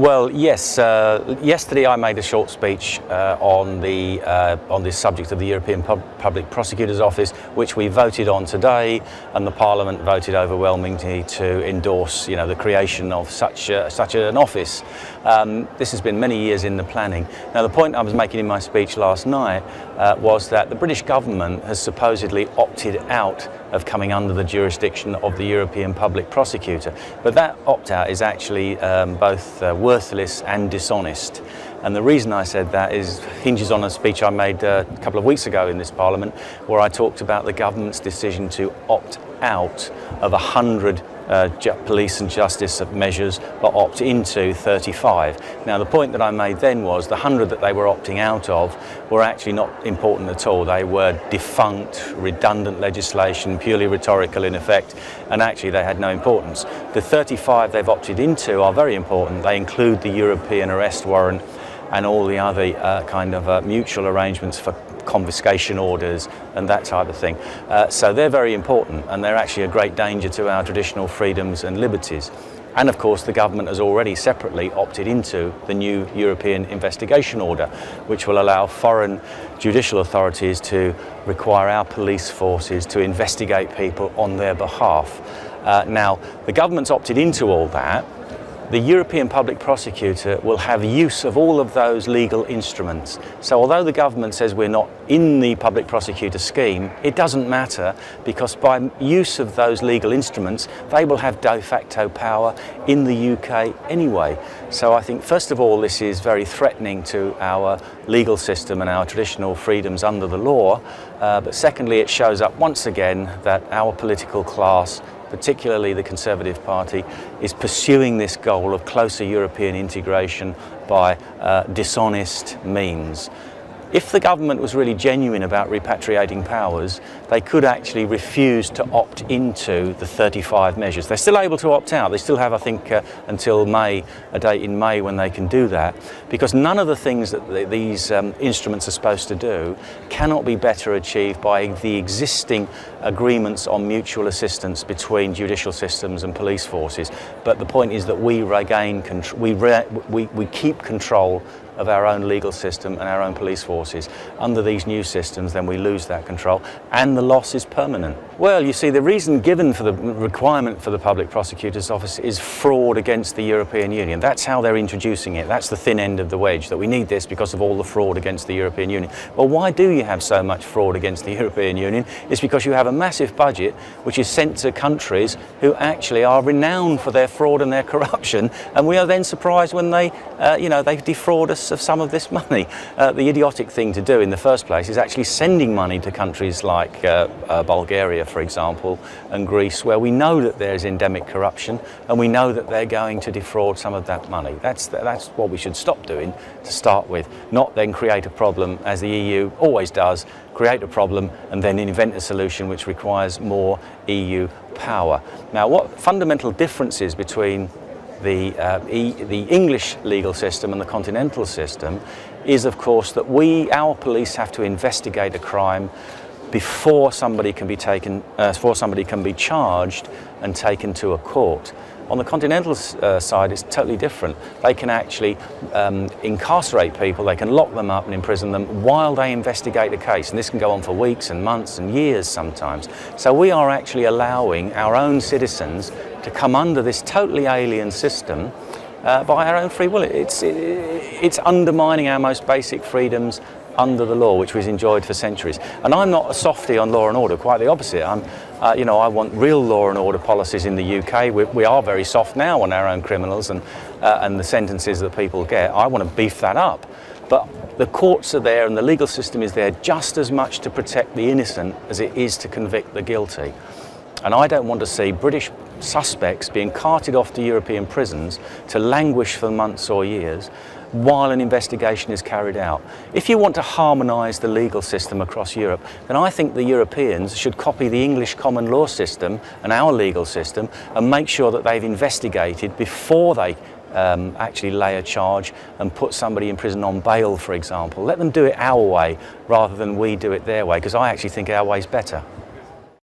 Well, yes. Yesterday I made a short speech on this subject of the European Public Prosecutor's Office, which we voted on today, and the Parliament voted overwhelmingly to endorse, the creation of such an office. This has been many years in the planning. Now, the point I was making in my speech last night was that the British government has supposedly opted out of coming under the jurisdiction of the European Public Prosecutor, but that opt-out is actually both worthless and dishonest. And the reason I said that hinges on a speech I made a couple of weeks ago in this Parliament, where I talked about the government's decision to opt out of 100 police and justice measures, but opt into 35. Now, the point that I made then was the 100 that they were opting out of were actually not important at all. They were defunct, redundant legislation, purely rhetorical in effect, and actually they had no importance. The 35 they've opted into are very important. They include the European arrest warrant and all the other mutual arrangements for confiscation orders and that type of thing. So they're very important, and they're actually a great danger to our traditional freedoms and liberties. And of course, the government has already separately opted into the new European investigation order, which will allow foreign judicial authorities to require our police forces to investigate people on their behalf. Now, the government's opted into all that. The European Public Prosecutor will have use of all of those legal instruments. So although the government says we're not in the Public Prosecutor scheme, it doesn't matter, because by use of those legal instruments, they will have de facto power in the UK anyway. So I think, first of all, this is very threatening to our legal system and our traditional freedoms under the law. But secondly, it shows up once again that our political class, particularly the Conservative Party, is pursuing this goal of closer European integration by dishonest means. If the government was really genuine about repatriating powers, they could actually refuse to opt into the 35 measures. They're still able to opt out. They still have, I think, until May, a date in May when they can do that, because none of the things that these instruments are supposed to do cannot be better achieved by the existing agreements on mutual assistance between judicial systems and police forces. But the point is that we regain control, we keep control of our own legal system and our own police forces. Under these new systems, then we lose that control, and the loss is permanent. Well, you see, the reason given for the requirement for the Public Prosecutor's Office is fraud against the European Union. That's how they're introducing it. That's the thin end of the wedge, that we need this because of all the fraud against the European Union. Well, why do you have so much fraud against the European Union? It's because you have a massive budget which is sent to countries who actually are renowned for their fraud and their corruption, and we are then surprised when they defraud us of some of this money. The idiotic thing to do in the first place is actually sending money to countries like Bulgaria, for example, and Greece, where we know that there's endemic corruption and we know that they're going to defraud some of that money. That's what we should stop doing to start with, not then create a problem, as the EU always does, create a problem and then invent a solution which requires more EU power. Now, what fundamental differences between the English legal system and the continental system is, of course, that our police have to investigate a crime before somebody can be charged and taken to a court. On the continental side, it's totally different. They can actually incarcerate people, they can lock them up and imprison them while they investigate a case, and this can go on for weeks and months and years sometimes. So we are actually allowing our own citizens to come under this totally alien system by our own free will. It's undermining our most basic freedoms under the law, which we've enjoyed for centuries. And I'm not a softie on law and order, quite the opposite. I want real law and order policies in the UK. We are very soft now on our own criminals and the sentences that people get. I want to beef that up. But the courts are there and the legal system is there just as much to protect the innocent as it is to convict the guilty. And I don't want to see British suspects being carted off to European prisons to languish for months or years while an investigation is carried out. If you want to harmonise the legal system across Europe, then I think the Europeans should copy the English common law system and our legal system and make sure that they've investigated before they actually lay a charge and put somebody in prison on bail, for example. Let them do it our way rather than we do it their way, because I actually think our way's better.